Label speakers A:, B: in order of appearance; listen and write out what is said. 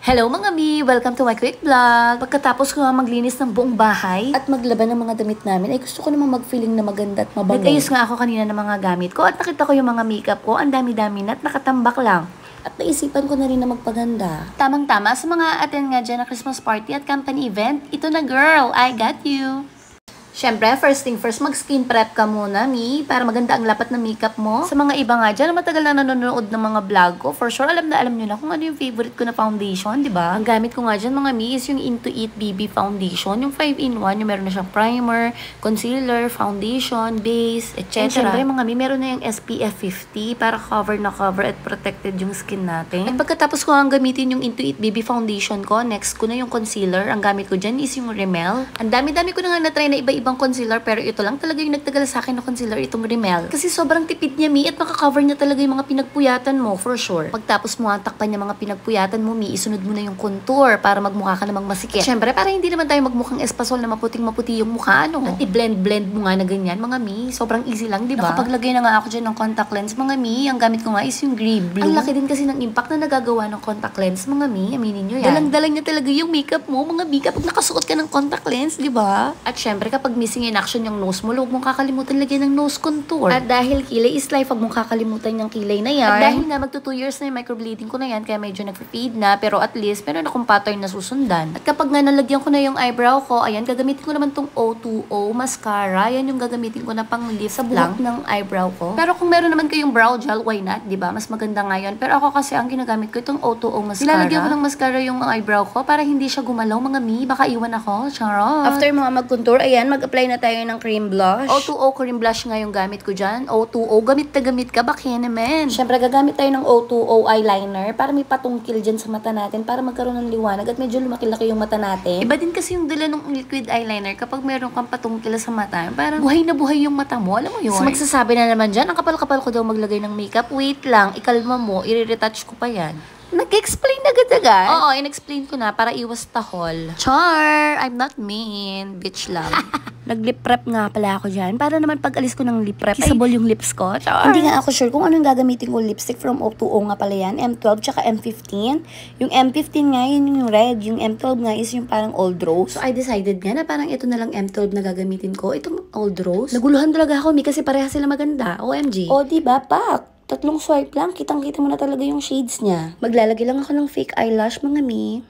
A: Hello mga mi! Welcome to my quick vlog! Pagkatapos ko nga maglinis ng buong bahay at maglaban ng mga damit namin, ay gusto ko namang mag-feeling na maganda at mabango. Nag-ayos nga ako kanina ng mga gamit ko at nakita ko yung mga makeup ko, ang dami-dami na at nakatambak lang. At naisipan ko na rin na magpaganda. Tamang-tama sa mga attend nga dyan na Christmas party at company event, ito na girl, I got you! Siyempre, first thing first, mag-skin prep ka muna, Mi, para maganda ang lapat ng makeup mo. Sa mga iba nga dyan, matagal na nanonood ng mga vlog ko, for sure, alam nyo na kung ano yung favorite ko na foundation, di ba? Ang gamit ko nga dyan, mga Mi, is yung Into It BB Foundation, yung 5-in-1, yung meron na siyang primer, concealer, foundation, base, etc. And siyempre, mga Mi, meron na yung SPF 50 para cover at protected yung skin natin. At pagkatapos ko ang gamitin yung Into It BB Foundation ko, next ko na yung concealer. Ang gamit ko dyan is yung Rimmel. Ang dami-dami ko na nga na-try na ibang concealer, pero ito lang talaga yung nagtagal sa akin na concealer, itong Rimmel. Kasi sobrang tipid niya, Mi, at makakover niya talaga yung mga pinagpuyatan mo, for sure. Pagtapos mo ang takpan niya mga pinagpuyatan mo, Mi, isunod mo na yung contour para magmukha ka namang masikip. Siyempre, para hindi naman tayo magmukhang espasol na maputing-maputi yung mukha, ano? At i-blend-blend mo nga na ganyan, mga Mi. Sobrang easy lang, di ba? Nakapaglagay na nga ako dyan ng contact lens, mga Mi. Ang gamit ko nga is yung green blue. Ang laki din kasi ng impact na nagagawa ng contact lens, mga Mi. Aminin nyo yan. Dalang-dalang niya talaga yung makeup mo, mga Mi, kapag nakasuot ka ng contact lens, di ba? At syempre, kapag missing in action yung nose mo, huwag mong kakalimutan lagyan ng nose contour. At dahil kilay is life, huwag mong kakalimutan yung kilay na yan. At dahil nga magto 2 years na yung microblading ko na yan, kaya medyo nag-fade na, pero at least meron akong pattern na susundan. At kapag nga nalagyan ko na yung eyebrow ko, ayan, gagamitin ko naman tong O2O mascara. Yan yung gagamitin ko na pang lift sa buhok ng eyebrow ko. Pero kung meron naman kayong brow gel, why not? Diba? Mas maganda nga yun. Pero ako kasi ang ginagamit ko itong O2O mascara. Nilalagyan ko ng mascara yung eyebrow ko para hindi siya gumalaw, mga Mi. Baka iwan ako. Charot. After mga mag-contour, ayan, mag-apply na tayo ng cream blush. O2O cream blush nga yung gamit ko dyan. O2O, gamit na gamit ka, bakit naman? Siyempre, gagamit tayo ng O2O eyeliner para may patungkil dyan sa mata natin para magkaroon ng liwanag at medyo lumaki-laki yung mata natin. Iba din kasi yung dala ng liquid eyeliner kapag meron kang patungkil sa mata. Parang buhay na buhay yung mata mo. Alam mo yun? So, magsasabi na naman dyan, ang kapal-kapal ko daw maglagay ng makeup. Wait lang, ikalma mo, i-retouch ko pa yan. Nag-explain agad-agad? Oo, in-explain ko na para iwas tahol. Char! I'm not mean. Bitch lang. Nag-lip prep nga pala ako dyan. Para naman pag alis ko ng lip prep, kissable yung lips ko. Char! Hindi nga ako sure kung anong gagamitin ko lipstick from O2O nga pala yan. M12 tsaka M15. Yung M15 nga, yun yung red. Yung M12 nga is yung parang old rose. So, I decided nga na parang ito na lang M12 na gagamitin ko. Itong old rose. Naguluhan talaga ako, Mi, kasi pareha sila maganda. OMG. O, diba, pak? 3 swipe lang, kitang-kita mo na talaga yung shades niya. Maglalagay lang ako ng fake eyelash, mga Mi.